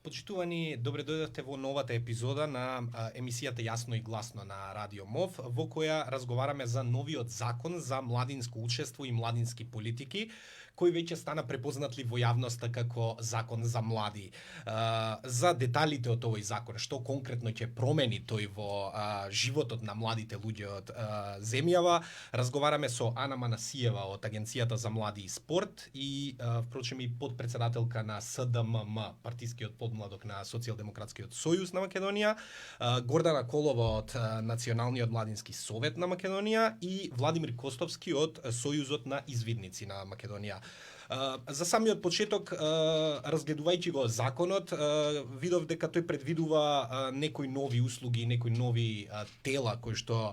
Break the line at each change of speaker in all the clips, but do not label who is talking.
Почитувани, добре дојдовте во новата епизода на емисијата Јасно и гласно на Радио МОВ, во која разговараме за новиот закон за младинско учество и младински политики, кој веќе стана препознатлив во јавноста како закон за млади. За деталите од овој закон, што конкретно ќе промени тој во животот на младите луѓе од земјава, разговараме со Ана Манасиева од Агенцијата за млади и спорт и впрочем и подпредседателка на СДММ, партискиот подмладок на Социјалдемократскиот сојуз на Македонија, Гордана Колова од Националниот младински совет на Македонија и Владимир Костовски од Сојузот на извидници на Македонија. За самиот почеток, разгледувајќи го законот, видов дека тој предвидува некои нови услуги, некои нови тела кои што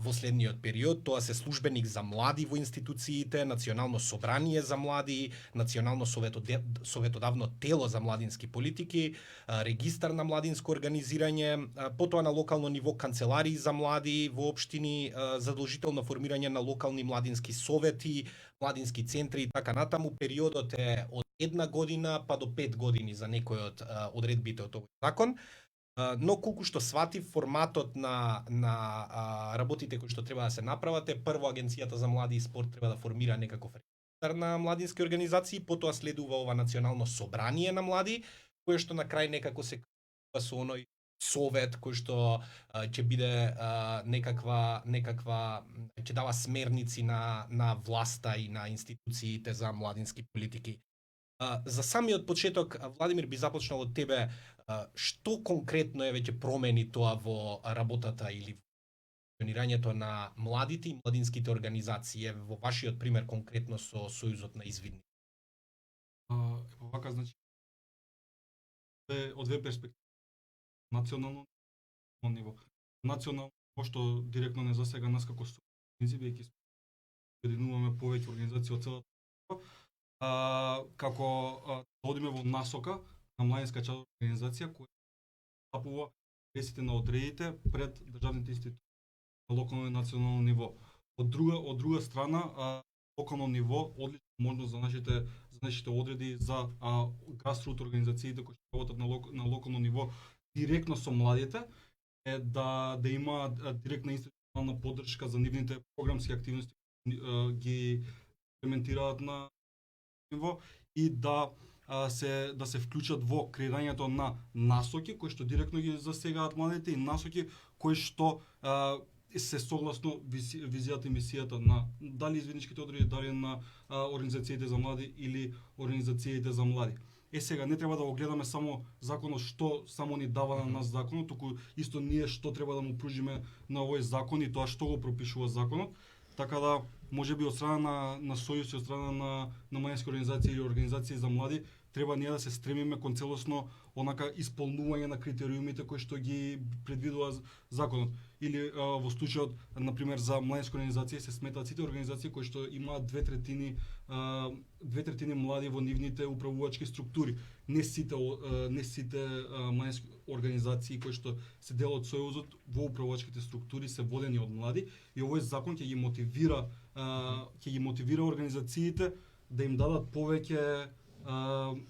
во следниот период, тоа се службеник за млади во институциите, Национално собрание за млади, Национално советодавно тело за младински политики, регистар на младинско организирање, потоа на локално ниво канцеларии за млади во општини, задолжително формирање на локални младински совети, младински центри и така натаму. Периодот е од 1 година па до 5 години за некој од одредбите од овој закон. Но колку што сватив, форматот на работите кои што треба да се направат е: прво Агенцијата за млади и спорт треба да формира некаков регистар на младински организации, потоа следува ова Национално собрание на млади, кое што на крај некако се купува со оној совет кој што ќе биде некаква ќе дава смерници на власта и на институциите за младински политики. За самиот почеток, Владимир, би започнал од тебе. Што конкретно е веќе промени тоа во работата или функционирањето на младите и младинските организации во вашиот пример конкретно со Сојузот на извидни?
Вака, значи, од две перспективи. Национално ниво. Национално, што директно не засега нас како сојузници, бидејќи обединуваме повеќе организации од целата, како да одиме во насока на младинска чадор организација која стапува интересите на одредите пред државните институции на локално и национално ниво. Од друга страна, локално ниво одлична можност за нашите одреди за грасрут организациите кои што работат на локално ниво директно со младите е да има директна институционална поддршка за нивните програмски активности ги имплементираат на ниво и да се вклучат во креирањето на насоки кои што директно ги засегаат младите и насоки кои што се согласно визијата и мисијата на дали извидничките одреди, дали на организациите за млади или организациите за млади. Сега не треба да го гледаме само законот што само ни дава на нас законот, туку исто ние што треба да му пружиме на овој закон и тоа што го пропишува законот. Така да, можеби од страна на сојуз и од страна на младински организации или организации за млади, треба ние да се стремиме кон целосно онака исполнување на критериумите кои што ги предвидува законот. Или во случајот, например, за младински организации се сметаат сите организации кои што имаат две третини млади во нивните управувачки структури. Не сите младински организации кои што се дел од сојузот во управувачките структури се водени од млади и овој закон ќе ги мотивира организациите да им дадат повеќе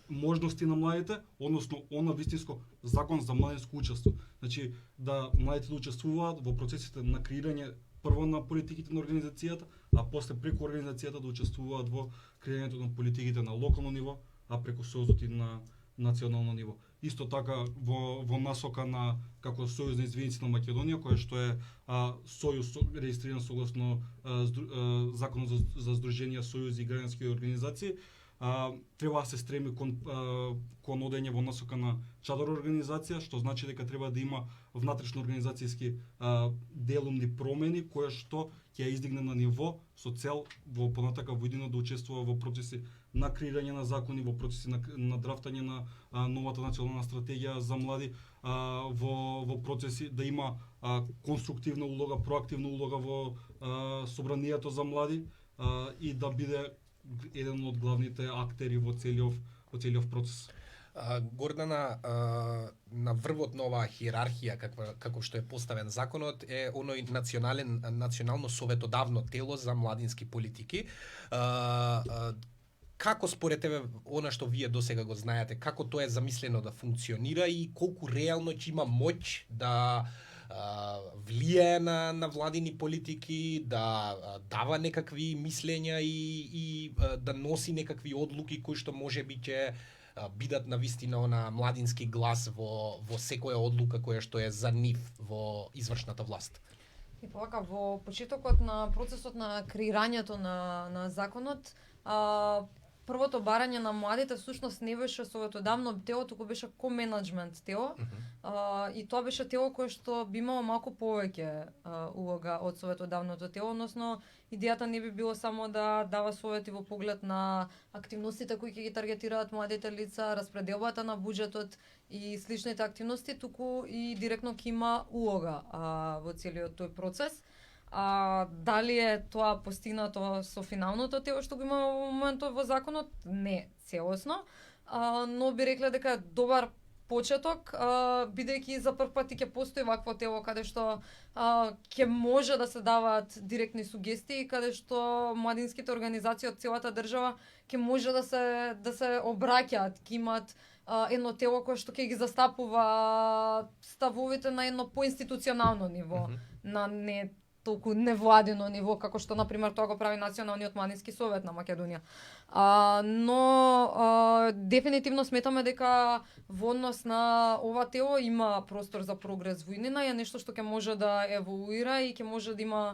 можности на младите, односно она вистинско закон за младинско учество. Значи да младите да учествуваат во процесите на креирање прво на политиките на организацијата, а после преку организацијата да учествуваат во креирањето на политиките на локално ниво, а преку сојузот и на национално ниво. Исто така во насока на како Сојуз на извидници на Македонија, која што е сојуз регистриран согласно законот за здруженија, сојузи и граѓански организации, треба да се стреми кон одење во насока на чадор организација, што значи дека треба да има внатрешно организацијски делумни промени која што ќе ја издигне на ниво со цел во понатака во иднина да учествува во процеси на креирање на закони, во процеси на драфтање на новата национална стратегија за млади, во процеси да има конструктивна улога, проактивна улога во собранието за млади и да биде еден од главните актери во целиот процес.
Гордана, на врвот на оваа хиерархија како што е поставен законот е оној национално советодавно тело за младински политики. Како според тебе, она што вие досега го знаете, како тоа е замислено да функционира и колку реално ќе има моќ да влијае на владини политики, да дава некакви мислења и да носи некакви одлуки кои што можеби ќе бидат на вистина на младински глас во секоја одлука која што е за нив во извршната власт.
И повака во почетокот на процесот на креирањето на законот, првото барање на младите всушност не беше советодавно тело, туку беше ко-менеджмент тело. И тоа беше тело кое што би имало малку повеќе улога од советодавното тело, односно идејата не би било само да дава совети во поглед на активностите кои ќе ги таргетираат младите лица, распределбата на буџетот и сличните активности, туку и директно ќе има улога во целиот тој процес. Дали е тоа постигнато со финалното тело што го има во моментот во законот? Не целосно, но би рекле дека е добар почеток, бидејќи за прв пат ќе постои вакво тело каде што ќе може да се даваат директни сугестии, каде што младинските организации од целата држава ќе може да се обраќаат, ќе имаат едно тело кое што ќе ги застапува ставовите на едно поинституционално ниво, на не толку невладино ниво, како што, например, тоа го прави Националниот младински совет на Македонија. Но дефинитивно сметаме дека во однос на ова тело има простор за прогрес во иднина, е нешто што ќе може да еволуира и ќе може да има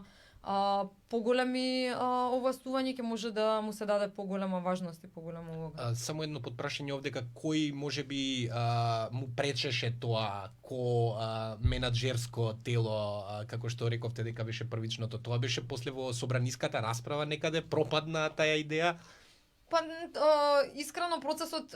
поголеми овластувања, ќе може да му се даде поголема важност и поголема улога.
Само едно подпрашање овдека, кој можеби му пречеше тоа менаџерско тело, како што рековте дека беше првичното, тоа беше после во собраниската расправа некаде пропадна таа идеја?
Па искрено процесот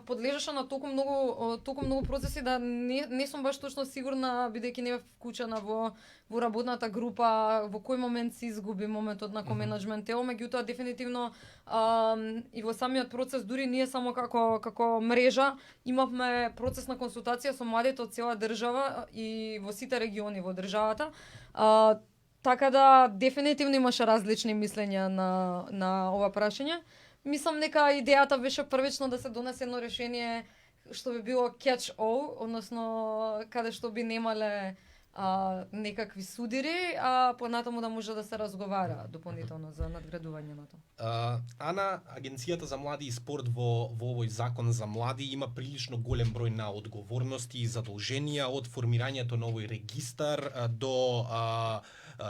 подлежеше на толку многу процеси да не сум баш точно сигурна, бидејќи не бев вклучена во работната група, во кој момент се изгуби моментот на коменеджмент тело, меѓутоа дефинитивно и во самиот процес, дури ние само како мрежа имавме процес на консултација со младите од цела држава и во сите региони во државата. Така да дефинитивно имаше различни мислења на ова прашање. Мислам дека идејата беше првично да се донесе едно решение што би било catch all, односно каде што би немале некакви судири, а понатаму да може да се разговара дополнително за надградување на тоа.
Ана, Агенцијата за млади и спорт во овој закон за млади има прилично голем број на одговорности и задолженија, од формирањето на овој регистар до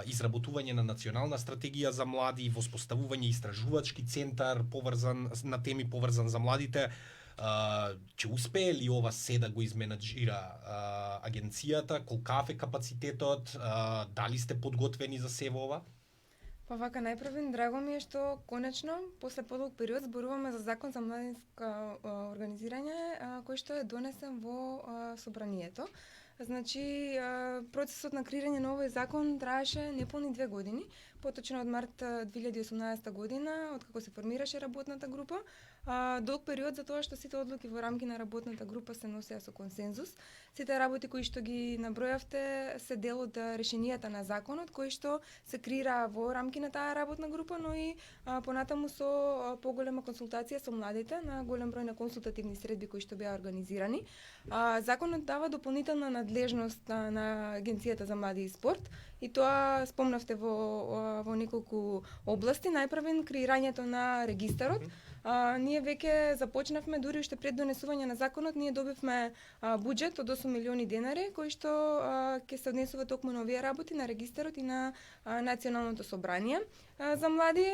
изработување на национална стратегија за млади, воспоставување истражувачки центар поврзан на теми поврзан за младите. Ќе успее ли ова се да го изменаџира агенцијата? Колкав е капацитетот? Дали сте подготвени за се во ова?
Па вака, најпрвен, драго ми е што конечно после подолг период зборуваме за закон за младинско организирање кој што е донесен во собранието. Значи, процесот на креирање на овој закон траеше неполни 2 години, поточно од март 2018 година, откако се формираше работната група. Долг период за тоа што сите одлуки во рамки на работната група се носеа со консензус. Сите работи кои што ги набројавте се дел од решенијата на законот, кои што се креира во рамки на таа работна група, но и понатаму со поголема консултација со младите на голем број на консултативни средби кои што беа организирани. Законот дава дополнителна надлежност на Агенцијата за млади и спорт, и тоа спомнавте во неколку области. Најпрвен, креирањето на регистарот. Ние веќе започнавме, дури уште пред донесување на законот, ние добивме буџет од 8 милиони денари, кои што ќе се однесува токму на овие работи на регистарот и на Националното собрание за млади.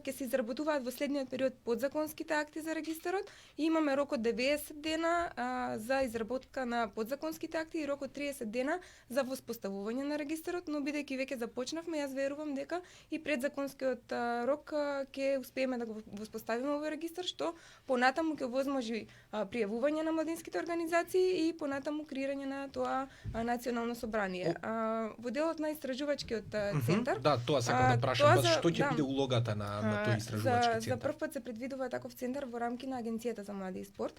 Ќе се изработуваат во следниот период подзаконските акти за регистарот и имаме рок од 90 дена за изработка на подзаконските акти и рок од 30 дена за воспоставување на регистарот, но бидејќи веќе започнавме, јас верувам дека и предзаконскиот рок ќе успееме да го воспоставиме овој регистар, што понатаму ќе овозможи пријавување на младинските организации и понатаму креирање на тоа национално собрание. Во делот на истражувачкиот центар,
да, тоа сакам да прашам, што ќе биде улогата на тој истражувачки центар?
За прв пат се предвидува таков центар во рамки на Агенцијата за млади и спорт.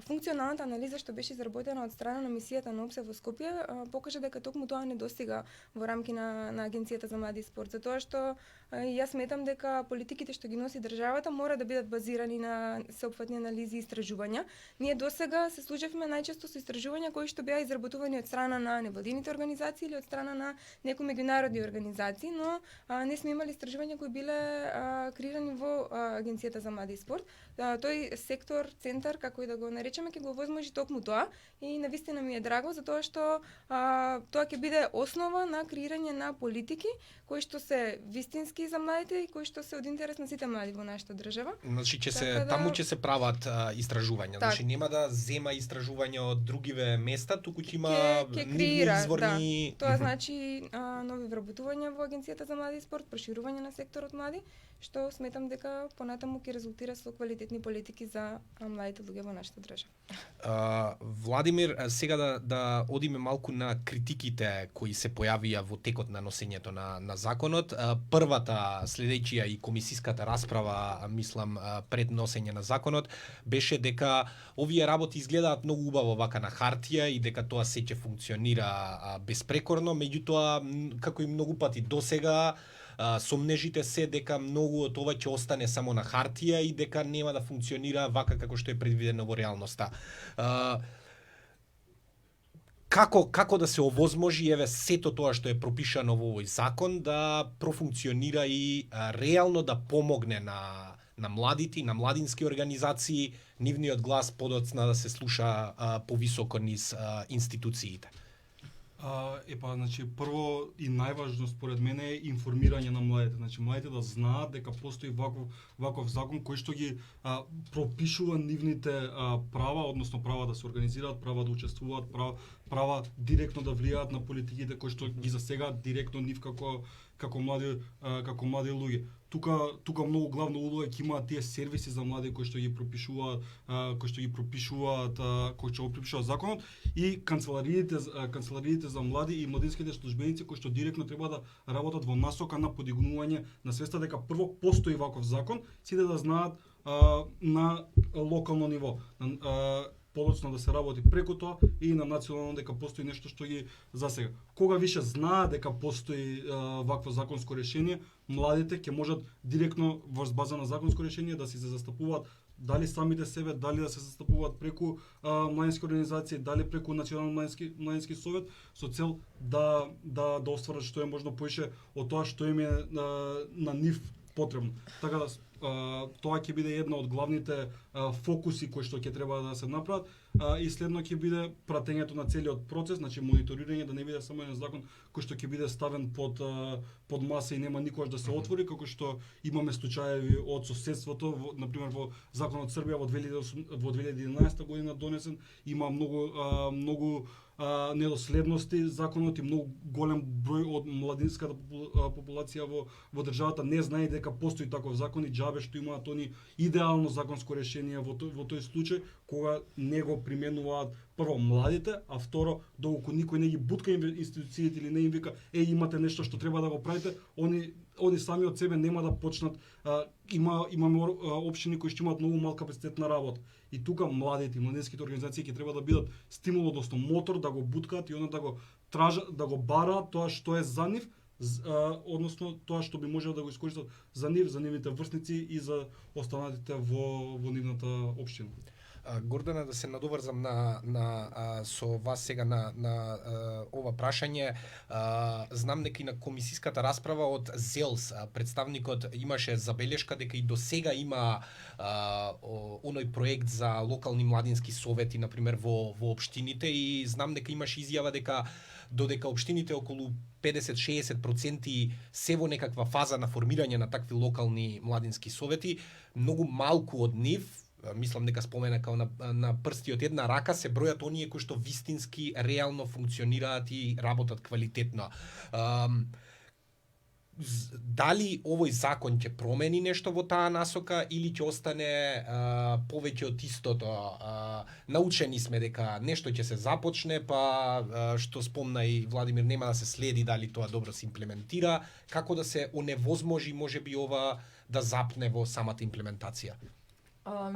функционалната анализа што беше изработена од страна на мисијата на ОПСЕ во Скопје покажа дека токму тоа не достига во рамки на Агенцијата за млади и спорт, затоа што јас сметам дека политиките што ги носи државата мора да бидат базирани на сеопфатни анализи и истражувања. Ние досега се служевме најчесто со истражувања кои што беа изработувани од страна на невладините организации или од страна на некои меѓународни организации, но не сме имали истражувања кои биле креирани во Агенцијата за млади и спорт. Тој сектор, центар, како и да го наречеме, ќе го возможи токму тоа и навистина ми е драго затоа што тоа ќе биде основа на креирање на политики кои што се вистински за младите и кои што се од интерес на сите млади во нашата држава.
Значи
Така
таму ќе се прават истражувања.
Так.
Значи нема да зема истражувања од другиве места, туку ќе има
Ќе
нивни
креира,
изворни.
Тоа значи нови вработувања во Агенцијата за млади и спорт, проширување на секторот млади, што сметам дека понатаму ќе резултира со квалитетни политики за младите луѓе во нашата држава.
Владимир, сега да одиме малку на критиките кои се појавија во текот на носењето на законот. Првата, следејќи и комисиската расправа, мислам, пред носење на законот, беше дека овие работи изгледаат многу убаво вака на хартија и дека тоа се ќе функционира безпрекорно, меѓутоа, како и многу пати досега, сомнежите се дека многу од ова ќе остане само на хартија и дека нема да функционира вака како што е предвидено во реалноста. Како да се овозможи сето тоа што е пропишано во овој закон да профункционира и реално да помогне на младите и на младински организации, нивниот глас подоцна да се слуша повисоко низ институциите?
Значи, прво и најважно според мене е информирање на младите. Значи, младите да знаат дека постои ваков закон кој што ги пропишува нивните права, односно права да се организираат, права да учествуваат, права директно да влијаат на политиките кои што ги засегаат директно нив како млади луѓе. Тука многу главна улога ќе имаат тие сервиси за млади кои што ги пропишуваат законот и канцелариите за млади и младинските службеници кои што директно треба да работат во насока на подигнување на свеста дека прво постои ваков закон, сите да знаат на локално ниво. Подоцна да се работи преку тоа и на национално дека постои нешто што ги засега. Кога више знаат дека постои вакво законско решение, младите ќе можат директно врз база на законско решение да се застапуваат дали самите себе, дали да се застапуваат преку младински организации, дали преку Национален младински совет со цел да остварат што е можно поише од тоа што им е на нив потребно. Така да тоа ќе биде една од главните фокуси кои што ќе треба да се направат и следно ќе биде пратењето на целиот процес, значи мониторирање, да не биде само еден закон кој што ќе биде ставен под маса и нема никогаш да се отвори, како што имаме случаеви од соседството, например во законот Србија во 2011 година донесен, има многу недоследности законот и многу голем број од младинската популација во државата не знае дека постои таков закон и џабе што имаат они идеално законско решение во тој случај кога не го применуваат прво младите, а второ доколку никој не ги бутка институциите или не им вика имате нешто што треба да го правите, они сами од себе нема да почнат. Имаме општини кои што имаат многу мал капацитет на работа. И тука младите и младинските организации ќе треба да бидат стимул, односно мотор да го буткаат и да го тражат, да го бараат тоа што е за нив, односно тоа што би можело да го искористат за нив, за нивните врсници и за останатите во нивната општина.
Гордана, да се надоврзам со вас сега на ова прашање. Знам дека и на комисиската расправа од ЗЕЛС представникот имаше забелешка дека и до сега има оној проект за локални младински совети, например во општините, и знам дека имаше изјава дека додека општините околу 50-60% се во некаква фаза на формирање на такви локални младински совети, многу малку од нив, мислам дека спомена као на прсти од една рака, се бројат оние кои што вистински реално функционираат и работат квалитетно. Дали овој закон ќе промени нешто во таа насока или ќе остане повеќе од истото? Научени сме дека нешто ќе се започне, па што спомна и Владимир, нема да се следи дали тоа добро се имплементира. Како да се оневозможи можеби ова да запне во самата имплементација?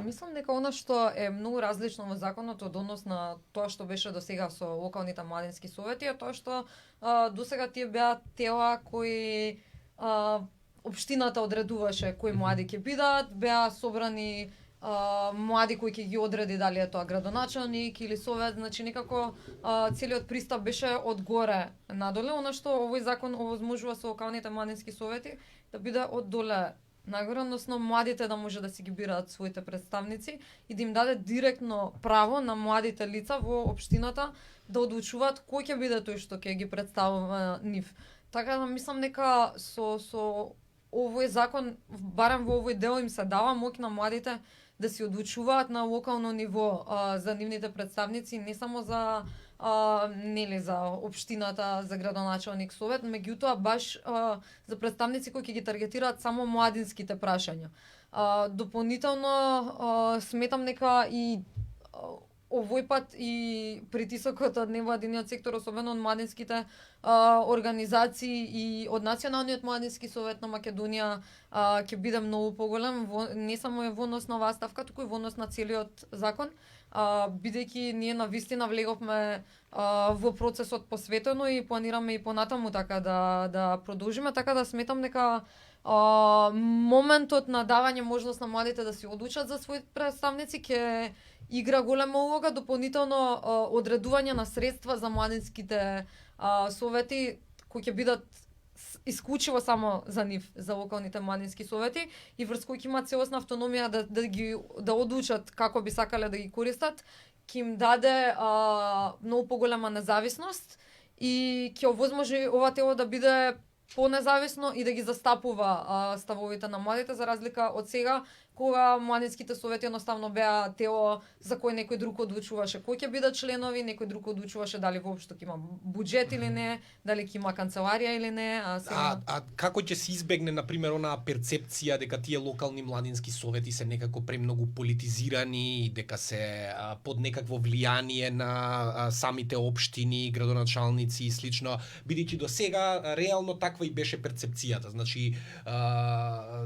Мислам дека она што е многу различно во законот од однос на тоа што беше до сега со локалните младински совети е тоа што до сега тие беа тела кои општината одредуваше кои млади ќе бидат, беа собрани млади кои ќе ги одреди дали е тоа градоначалник или совет, значи некако целиот пристап беше од горе надоле, она што овој закон овозможува со локалните младински совети да биде од доле нагоре, односно младите да може да си ги бираат своите представници и да им даде директно право на младите лица во општината да одлучуваат кој ќе биде тој што ќе ги представува нив. Така да мислам дека со овој закон, барем во овој дел им се дава моќ на младите да си одлучуваат на локално ниво за нивните представници, не само за нели за општината, за градоначалник, совет, меѓутоа баш за представници кои ќе ги таргетираат само младинските прашања. Дополнително сметам дека и овој пат и притисокот од невладиниот сектор, особено од младинските организации и од Националниот младински совет на Македонија ќе биде многу поголем, не само е во однос на оваа ставка, туку и во однос на целиот закон, бидејќи ние навистина влеговме во процесот посветено и планираме и понатаму така да продолжиме, така да сметам дека моментот на давање можност на младите да се одлучат за своите представници ќе игра голема улога, дополнително одредување на средства за младинските совети кои ќе бидат исклучиво само за нив, за локалните младински совети и врз кои ќе имаат целосна автономија да одлучат како би сакале да ги користат, ќе им даде многу поголема независност и ќе овозможи ова тело да биде понезависно и да ги застапува ставовите на младите, за разлика од сега, кога младинските совети едноставно беа тело за кој некој друг одлучуваше кој ќе бидат членови, некој друг одлучуваше дали воопшто ќе има буџет или не, дали ќе има канцеларија или не, сега...
како ќе се избегне на пример онаа перцепција дека тие локални младински совети се некако премногу политизирани, дека се под некакво влијание на самите општини, градоначалници и слично, бидејќи до сега реално таква и беше перцепцијата. Значи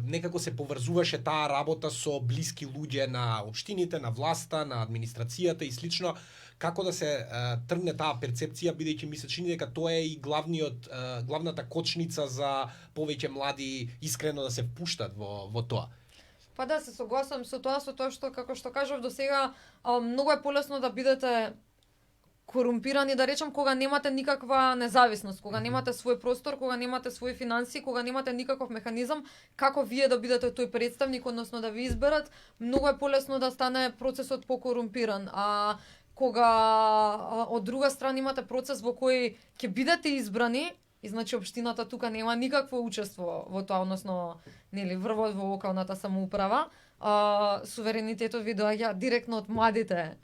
некако се поврзуваше таа работа со блиски луѓе на општините, на власта, на администрацијата и слично. Како да се тргне таа перцепција, бидејќи ми се чини дека тоа е и главната кочница за повеќе млади искрено да се впуштат во тоа.
Па да, се согласувам со тоа што како што кажав до сега, многу е полесно да бидете корумпирани, да речам, кога немате никаква независност, кога немате свој простор, кога немате своји финансии, кога немате никаков механизам како вие да бидете тој представник, односно да ви изберат, многу е полесно да стане процесот покорумпиран. А кога од друга страна имате процес во кој ќе бидете избрани, и значи општината тука нема никакво учество во тоа, односно нели врвот во локалната самоуправа, суверенитетот ви доаѓа директно од младите,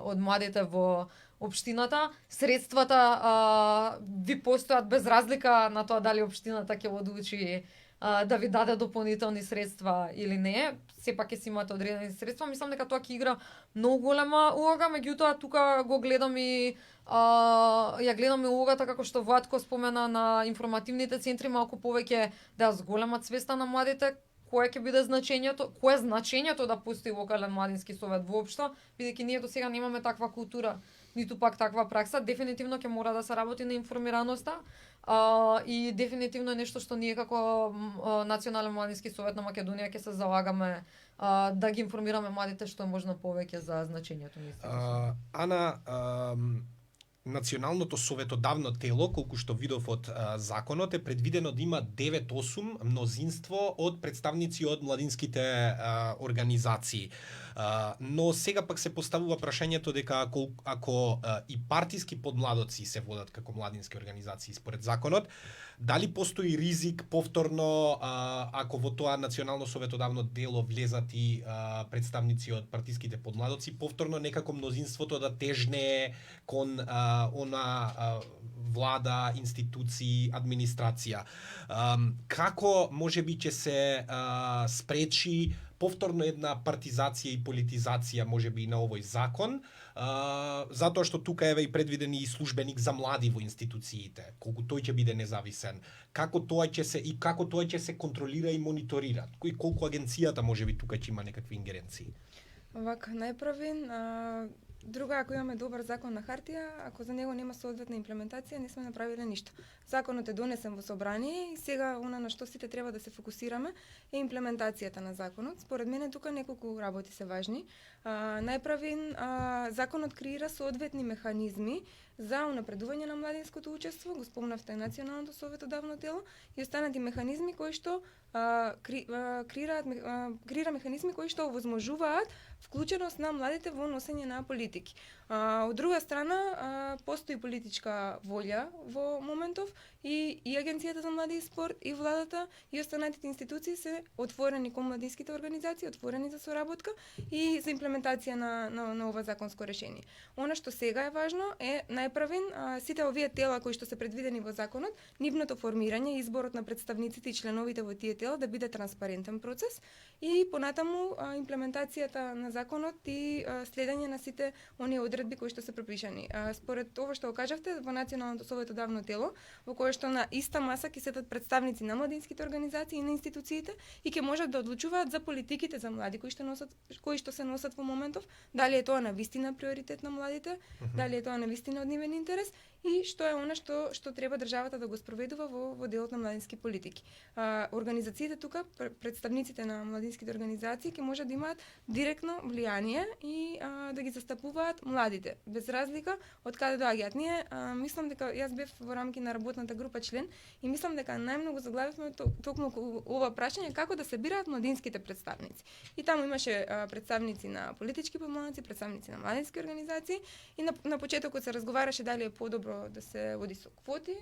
од младите во општината, средствата ви постојат без разлика на тоа дали општината ќе одлучи да ви даде дополнителни средства или не, сепак ќе си имате одредени средства. Мислам дека тоа ќе игра многу голема улога, меѓутоа тука го гледам и ја гледам и улогата како што Владко спомена на информативните центри, малку повеќе да зголемат свеста на младите кое ќе биде значењето, кое е значењето да постои локален младински совет воопшто, бидејќи ние до сега немаме таква култура, ниту пак таква пракса. Дефинитивно ќе мора да се работи на информираноста и дефинитивно е нешто што ние како Национален младински совет на Македонија ќе се залагаме да ги информираме младите што е можно повеќе за значењето на
Ана, Националното советодавно тело, колку што видов од законот, е предвидено да има 9-8 мнозинство од представници од младинските организации. Но сега пак се поставува прашањето дека ако и партиски подмладоци се водат како младински организации според законот, дали постои ризик повторно ако во тоа национално советодавно дело влезат и представници од партиските подмладоци, повторно некако мнозинството да тежне кон влада, институции, администрација. Како можеби ќе се спречи повторно една партизација и политизација можеби на овој закон, затоа што тука еве и предвиден и службеник за млади во институциите, колку тој ќе биде независен, како тоа ќе се контролира и мониторира, кој колку агенцијата можеби тука ќе има некакви ингеренции.
Вака, најправен, друга, ако имаме добар закон на хартија, ако за него нема соодветна имплементација, не сме направиле ништо. Законот е донесен во собрание и сега она на што сите треба да се фокусираме е имплементацијата на законот. Според мене тука неколку работи се важни. Најправен, законот креира соодветни механизми за унапредување на младинското учество, го спомнавте Националното советодавно тело и останати механизми кои што креира механизми кои што овозможуваат вклученост на младите во носење на политики. Од друга страна, постои политичка волја во моментов и Агенцијата за млади и спорт, и владата, и останатите институции се отворени кон младинските организации, отворени за соработка и за имплементација на ова законско решение. Она што сега е важно е најправен сите овие тела кои што се предвидени во законот, нивното формирање, изборот на представниците и членовите во тие тела да биде транспарентен процес и понатаму имплементацијата на законот и следење на сите оние одредби кои што се пропишани. Според ова што го кажавте, во Националното советодавно тело, во кое што на иста маса ќе седат представници на младинските организации и на институциите и ќе можат да одлучуваат за политиките за млади кои што се носат во моментов, дали е тоа навистина приоритет на младите, дали е тоа навистина од нивен интерес и што е она што треба државата да го спроведува во делот на младински политики. Организациите тука, представниците на младинските организации ќе можат да имаат директно влијание и да ги застапуваат младите, без разлика од каде доаѓаат. Ние мислам дека јас бев во рамки на работната група член и мислам дека најмногу заглавивме токму ова прашање како да се бираат младинските представници. И таму имаше представници на политички помладинци, представници на младински организации и на почетокот се разговараше дали е подобро да се оди со квоти.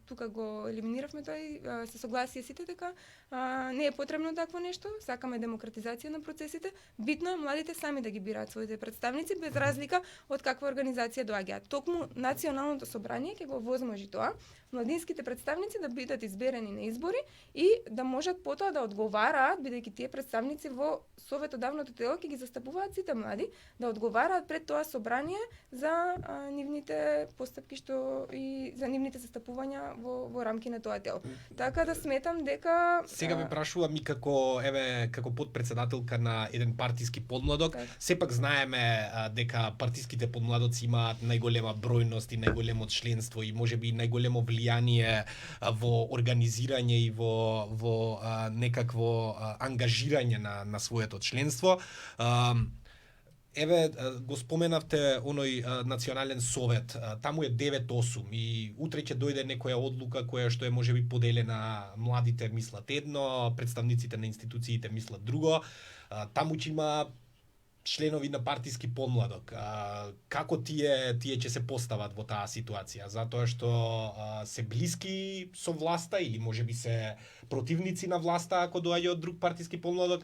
Тука го елиминиравме тој, се согласија сите дека не е потребно такво нешто, сакаме демократизација на процесите. Битно е младите сами да ги бираат своите представници без разлика од каква организација доаѓаат. Токму Националното собрание ќе го возможи тоа, младинските представници да бидат изберени на избори и да можат потоа да одговараат, бидејќи тие представници во советодавното тело ќе ги застапуваат сите млади, да одговараат пред тоа собрание за нивните постапки и за нивните застапувања во рамки на тоа тело. Така да сметам дека
сега ме прашувам и како подпредседателка на еден партиски подмладок, сепак знаеме дека партиските подмладоци имаат најголема бројност и најголемо членство и можеби најголемо влијание во организирање и во некакво ангажирање на своето членство. Еве, го споменавте оној национален совет, таму е 9-8 и утре ќе дојде некоја одлука која што е можеби поделена, младите мислат едно, представниците на институциите мислат друго, таму ќе има членови на партиски подмладок. Како тие ќе се постават во таа ситуација? Затоа што се блиски со власта или можеби се противници на власта ако доаѓа од друг партиски подмладок?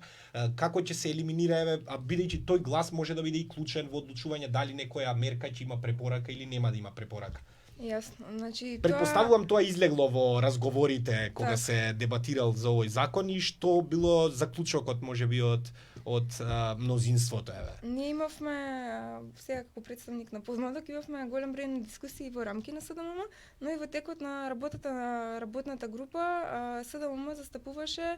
Како ќе се елиминира, бидејќи тој глас може да биде и клучен во одлучување дали некоја мерка ќе има препорака или нема да има препорака?
Јасно, значи
Предпоставувам тоа излегло во разговорите кога се дебатирал за овој закон и што било заклучокот можеби од мнозинството, еве.
Ние имавме сега како представник на подмладок имавме голем број на дискусии во рамки на СДММ, но и во текот на работата на работната група СДММ застапуваше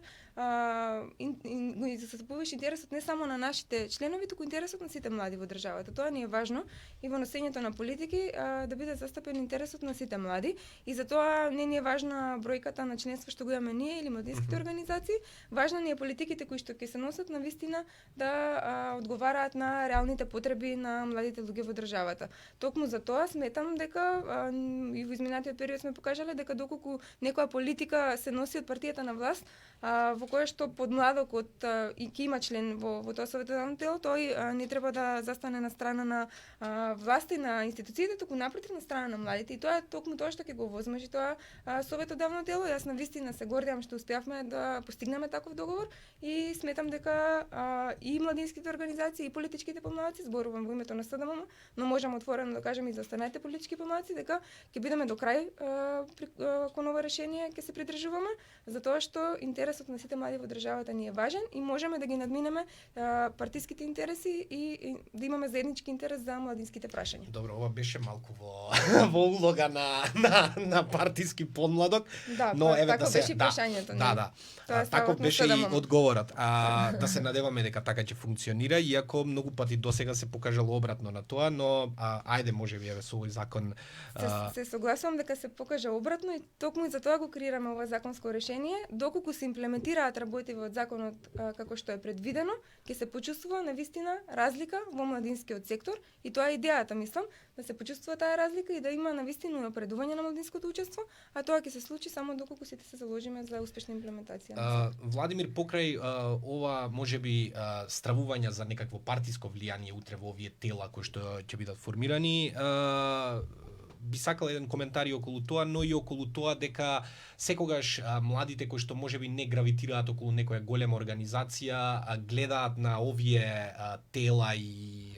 интересот не само на нашите членови, туку интересот на сите млади во државата. Тоа ни е важно и во носењето на политики да биде застапен интересот на сите млади и затоа не ни е важна бројката на членство што го имаме ние или младинските организации, важна ни е политиките кои што ќе се носат на вистина да одговараат на реалните потреби на младите луѓе во државата. Токму за тоа сметам дека и во изминатиот период сме покажале дека доколку некоја политика се носи од партијата на власт, во која што подмладокот и ќе има член во тоа советодавно тело, тој не треба да застане на страна на власта и на институциите, туку напротив на страна на младите. И тоа е токму тоа што ќе го возможи тоа советодавно тело. Јас навистина се гордеам што успеавме да постигнеме таков договор и сметам дека и младинските организации и политичките помладици, зборувам во името на СДММ, но можам отворено да кажем и за останалите политички помладици дека ќе бидеме до крај кон ова решение, ќе се придржуваме, затоа што интересот на сите млади во државата ни е важен и можеме да ги надминеме партиските интереси и да имаме заеднички интерес за младинските прашања.
Добро, ова беше малку во улога на партиски подмладок,
Да,
но еве
така
да се
беше и прашањето.
Да.
Тоа е
Таков
ставот на
беше и
СДММ.
одговорот. Да се надеваме дека така ќе функционира, иако многу пати досега се покажало обратно на тоа, но ајде можеби еве со овој закон
Се согласувам дека се покажа обратно и токму и за тоа го креираме ова законско решение. Доколку се имплементираат работиви од законот како што е предвидено, ќе се почувствува навистина разлика во младинскиот сектор и тоа е идејата, мислам, да се почувствува таа разлика и да има навистина напредување на младинското учество, а тоа ќе се случи само доколку сите се заложиме за успешна имплементација.
Владимир, покрај ова можеби стравување за некакво партиско влијание утре во овие тела кои што ќе бидат формирани, би сакал еден коментар и околу тоа, но и околу тоа дека секогаш младите кои што можеби не гравитираат околу некоја голема организација, гледаат на овие тела и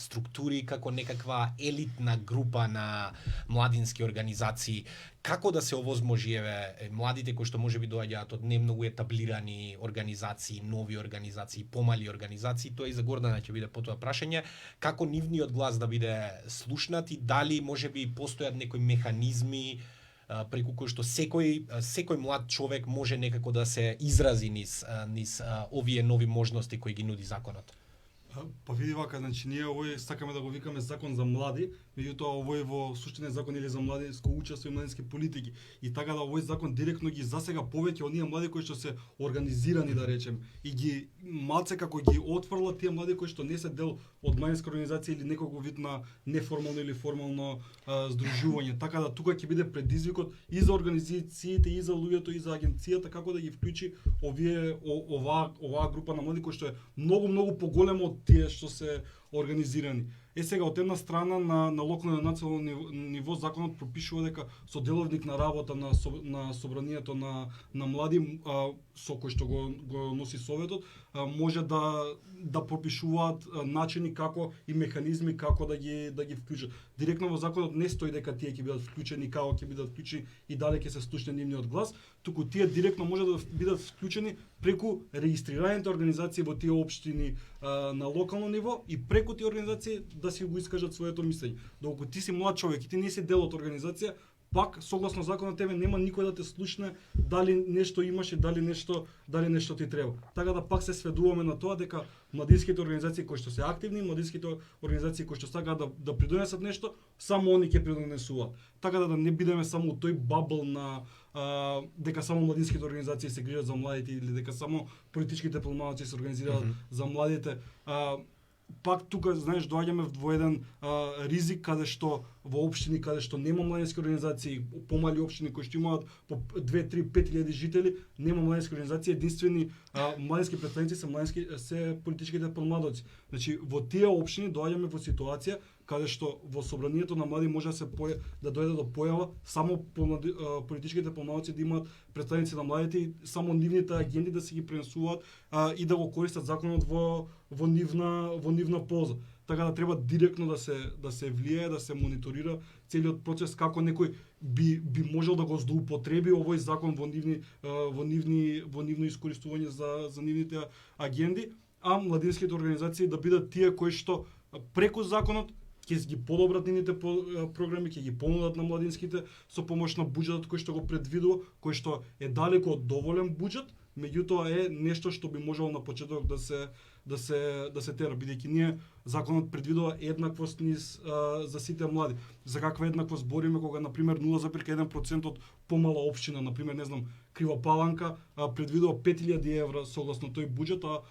структури како некаква елитна група на младински организации. Како да се овозможи еве младите кои што можеби доаѓаат од не многу етаблирани организации, нови организации, помали организации, тоа и за Гордана ќе биде потоа прашање, како нивниот глас да биде слушнат и дали можеби постојат некои механизми преку кои што секој млад човек може некако да се изрази низ овие нови можности кои ги нуди законот.
Па види вака, значи ние овој сакаме да го викаме закон за млади, меѓутоа овој во суштина е закон или за младинско учество и младински политики. И така да овој закон директно ги засега повеќе оние млади кои што се организирани, да речем, и ги малце како ги отфрла тие млади кои што не се дел од младинска организација или некој вид на неформално или формално здружување. Така да тука ќе биде предизвикот и за организациите, и за луѓето, и за агенцијата како да ги вклучи оваа група на млади кои што е многу поголема од тие што се организирани. Сега од една страна на локално и национално ниво законот пропишува дека соделовник на работа на собранието на млади со кој што го носи советот може да пропишуваат начини како и механизми како да ги вклучат. Директно во законот не стои дека тие ќе бидат вклучени, како ќе бидат вклучени и дали ќе се слушне нивниот глас, туку тие директно може да бидат вклучени преку регистрираните организации во тие општини на локално ниво и преку тие организации да си го искажат своето мислење. Доколку ти си млад човек и ти не си дел од организација, пак согласно законот тебе нема никој да те слушне дали нешто имаш и дали нешто ти треба. Така да пак се сведуваме на тоа дека младинските организации кои што се активни, младинските организации кои што сакаат да придонесат нешто, само они ќе придонесуваат. Така да не бидеме само тој бабл на дека само младинските организации се грижат за младите или дека само политичките помладици се организираат за младите. Пак тука, знаеш, доаѓаме во еден ризик каде што во општини каде што нема младински организации, помали општини кои што имаат по 2, 3, 5.000 жители, нема младински организации, единствени младински представници се политичките помладоци. Значи во тие општини доаѓаме во ситуација каде што во собранието на млади може да дојде до појава само политичките помладоци да имаат представници на младите и само нивните агенти да се ги пренесуваат и да го користат законот во нивна полза. Така да треба директно да се влијае, да се мониторира целиот процес како некој би можел да го злоупотреби овој закон во нивно искористување за нивните агенди, а младинските организации да бидат тие кои што преку законот ќе ги подобрат нивните програми, ќе ги понудат на младинските со помош на буџетот кој што го предвидува, кој што е далеко од доволен буџет, меѓутоа е нешто што би можело на почеток да се тера, бидејќи ние законот предвидува еднаквост низ за сите млади. За каква еднаквост збориме кога на пример 0,1% од помала општина, на пример, не знам, Крива Паланка предвидува 5.000 евра согласно тој буџет, а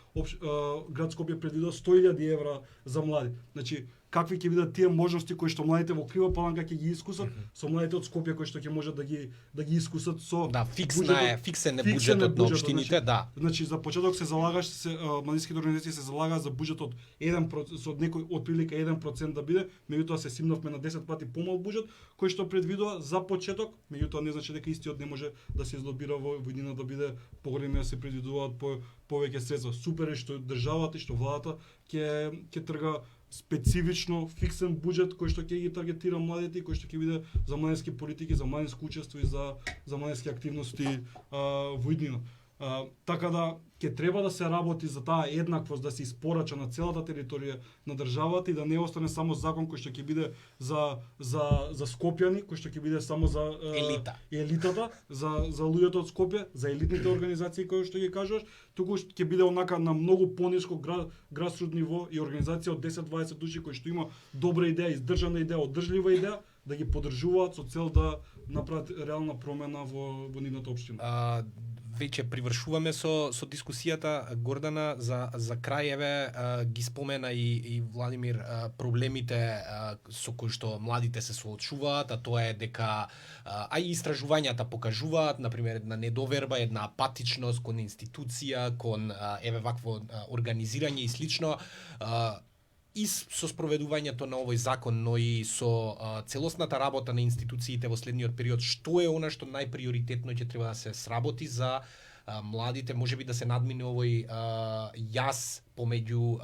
град Скопје предвидува 100.000 евра за млади. Значи какви ќе бидат тие можности кои што младите во Крива Паланка ќе ги искусат, со младите од Скопје кои што ќе можат да ги искусат со
Да, фиксен е буџетот на општините, да.
Значи за почеток се залагаш младинските организации се залагаат за буџет од 1% со некој отприлика 1% да биде, меѓутоа се симнавме на 10 пати помал буџет кој што предвидува за почеток, меѓутоа не значи дека истиот не може да се излобира во иднина да биде поголеми, да се предвидуваат повеќе средства. Супер е што државата и што владата ќе трга специфично фиксен буџет кој што ќе ги таргетира младите и кој што ќе биде за младински политики, за младинско учество и за младински активности во иднина. Така да ќе треба да се работи за таа еднаквост, да се испорача на целата територија на државата и да не остане само закон кој што ќе биде за скопјани, кој што ќе биде само за елитата, за луѓето од Скопје, за елитните организации кои што ги кажуваш, туку ќе биде онака на многу пониско грасрут ниво и организација од 10-20 души кои што има добра идеја, издржана идеја, одржлива идеја, да ги поддржуваат со цел да направат реална промена во нивната општина.
Веќе привршуваме со дискусијата. Гордана, за крај ги спомена и Владимир проблемите со кои што младите се соочуваат, а тоа е дека и истражувањата покажуваат, например, една недоверба, една апатичност кон институција, кон вакво организирање и слично. И со спроведувањето на овој закон, но и со целосната работа на институциите во следниот период, што е она што најприоритетно ќе треба да се сработи за младите, можеби да се надмине овој јас помеѓу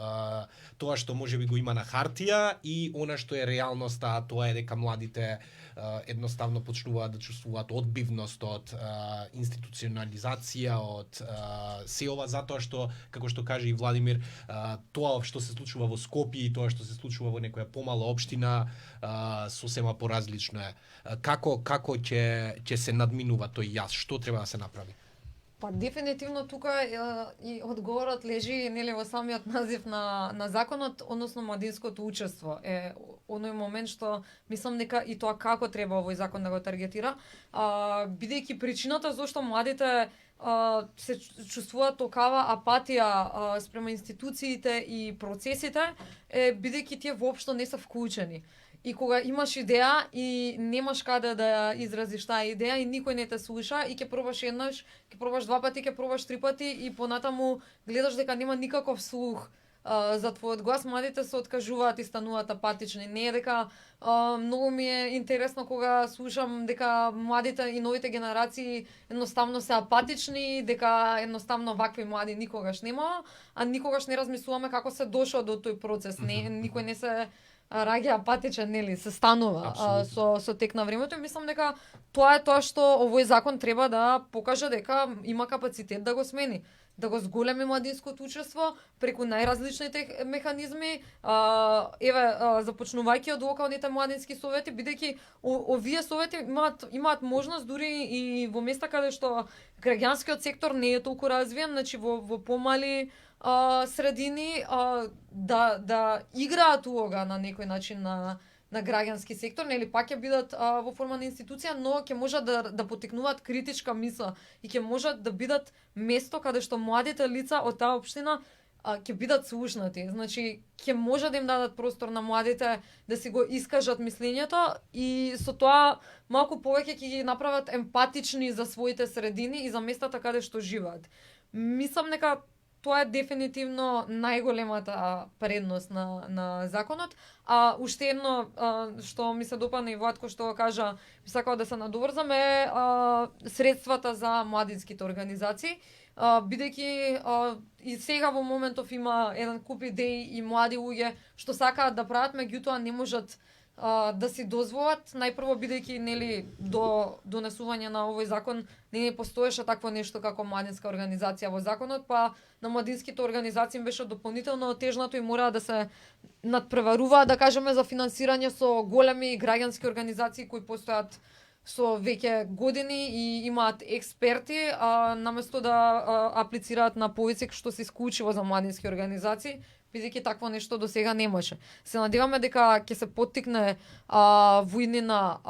тоа што можеби го има на хартија и она што е реалноста, а тоа е дека младите едноставно почнуваат да чувствуваат одбивност од институционализација, од се ова, затоа што, како што каже и Владимир, тоа што се случува во Скопје и тоа што се случува во некоја помала општина сосема поразлично е. Како ќе се надминува тој јас? Што треба да се направи?
Па дефинитивно тука и одговорот лежи нели во самиот назив на законот, односно младинското учество. Е оној момент што мислам дека и тоа како треба овој закон да го таргетира, бидејќи причината зашто младите се чувствуваат токава апатија спрема институциите и процесите е бидејќи тие воопшто не се вклучени. И кога имаш идеја и немаш каде да ја изразиш таа идеја и никој не те слуша и ќе пробаш еднаш, ќе пробаш два пати, ќе пробаш три пати и понатаму гледаш дека нема никаков слух за твојот глас, младите се откажуваат и стануваат апатични. Не е дека многу ми е интересно кога слушам дека младите и новите генерации едноставно се апатични, дека едноставно вакви млади никогаш нема, а никогаш не размислуваме како се дошло до тој процес. Никој не се раѓа апатичен, нели, се станува со тек на времето и мислам дека тоа е тоа што овој закон треба да покаже дека има капацитет да го смени, да го зголеми младинското учество преку најразличните механизми, започнувајќи од локалните младински совети, бидејќи овие совети имаат можност дури и во места каде што граѓанскиот сектор не е толку развиен, значи во помали средини да играат улога на некој начин на граѓански сектор, нели пак ќе бидат во форма на институција, но ќе можат да потекнуваат критичка мисла и ќе можат да бидат место каде што младите лица од таа општина ќе бидат слушнати. Значи ќе може да им дадат простор на младите да си го искажат мислењето и со тоа малку повеќе ќе ги направат емпатични за своите средини и за местата каде што живеат. Мислам дека тоа е дефинитивно најголемата предност на законот. Уште едно што ми се допадна и Владко што кажа, би сакала да се надоврзам е средствата за младинските организации, бидејќи и сега во моментов има еден куп идеи и млади луѓе што сакаат да прават, меѓутоа не можат да си дозволат, најпрво бидејќи нели до донесување на овој закон не постоеше такво нешто како младинска организација во законот, па на младинските организации им беше дополнително отежнато и мора да се надпреваруваат, да кажеме, за финансирање со големи граѓански организации кои постојат со веќе години и имаат експерти, наместо да аплицираат на повицик што се исклучиво за младински организации, бидејќи такво нешто до сега немаше. Се надеваме дека ќе се поттикне во иднина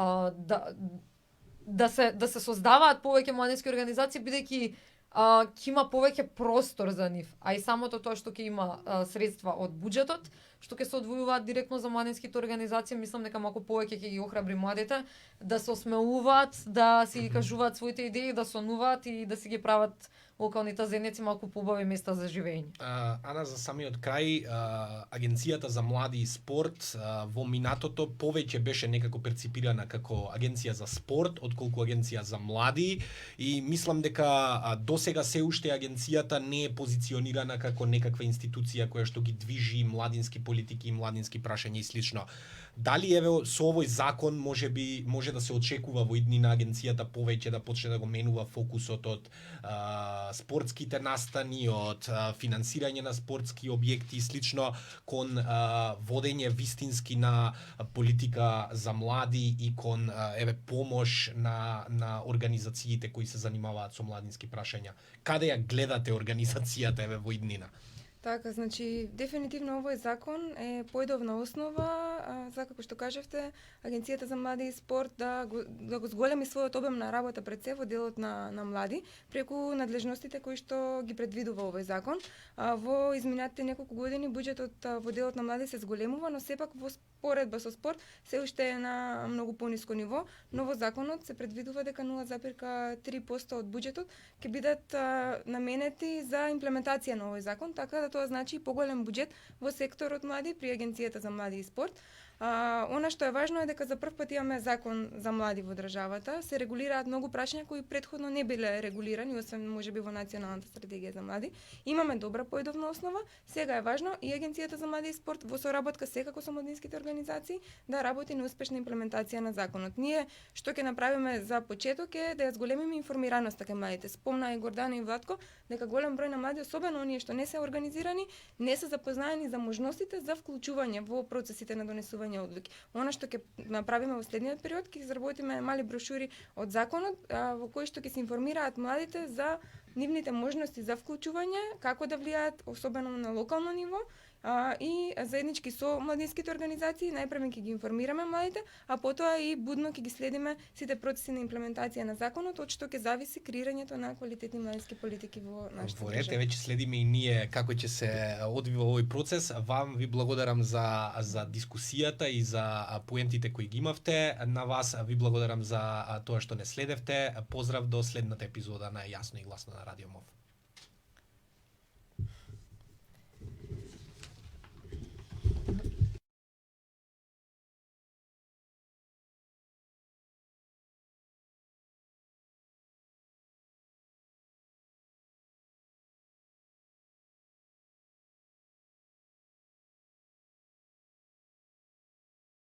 да се создаваат повеќе младински организации, бидејќи ќе има повеќе простор за нив, а и самото тоа што ќе има средства од буџетот, што ќе се одвојуваат директно за младинските организации, мислам дека малку повеќе ќе ги охрабри младите да се осмелуваат, да си ги кажуваат своите идеи, да сонуваат и да си ги прават локалните заедници малку побави места за живење.
Ана, за самиот крај, агенцијата за млади и спорт во минатото повеќе беше некако перципирана како агенција за спорт отколку агенција за млади и мислам дека досега се уште агенцијата не е позиционирана како некаква институција која што ги движи младински политики и младински прашања и слично. Дали еве со овој закон може да се очекува во иднина агенцијата повеќе да почне да го менува фокусот од спортските настани, од финансирање на спортски објекти и слично кон водење вистински на политика за млади и кон помош на организациите кои се занимаваат со младински прашања. Каде ја гледате организацијата во иднина?
Така, значи, дефинитивно овој закон е поидовна основа за, како што кажавте, Агенцијата за млади и спорт да го зголеми својот обем на работа пред се во делот на млади, преку надлежностите кои што ги предвидува овој закон. Во изминатите неколку години буџетот во делот на млади се зголемува, но сепак во споредба со спорт се уште е на многу пониско ниво, но во законот се предвидува дека 0,3% од буџетот ќе бидат наменети за имплементација на овој закон, така да тоа значи и поголем буџет во секторот млади при Агенцијата за млади и спорт. Она што е важно е дека за прв пат имаме закон за млади во државата, се регулираат многу прашања кои претходно не биле регулирани, освен можеби во националната стратегија за млади. Имаме добра поидовна основа, сега е важно и Агенцијата за млади и спорт во соработка секако со младинските организации да работи на успешна имплементација на законот. Ние што ќе направиме за почеток е да ја зголемиме информираноста кај младите. Спомна и Гордана и Владко дека голем број на млади, особено оние што не се организирани, не се запознаени за можностите за вклучување во процесите на донесување одлуки. Она што ќе направиме во следниот период, ќе изработиме мали брошури од законот во кои што ќе се информираат младите за нивните можности за вклучување, како да влијаат особено на локално ниво и заеднички со младинските организации, најпрво ќе ги информираме младите, а потоа и будно ќе ги следиме сите процеси на имплементација на законот, од што ќе зависи креирањето на квалитетни младински политики во нашата
држава.
држава.
Веќе следиме и ние како ќе се одвива овој процес. Вам ви благодарам за дискусијата и за поентите кои ги имавте. На вас ви благодарам за тоа што не следевте. Поздрав до следната епизода на Јасно и гласно на Радио МОВ.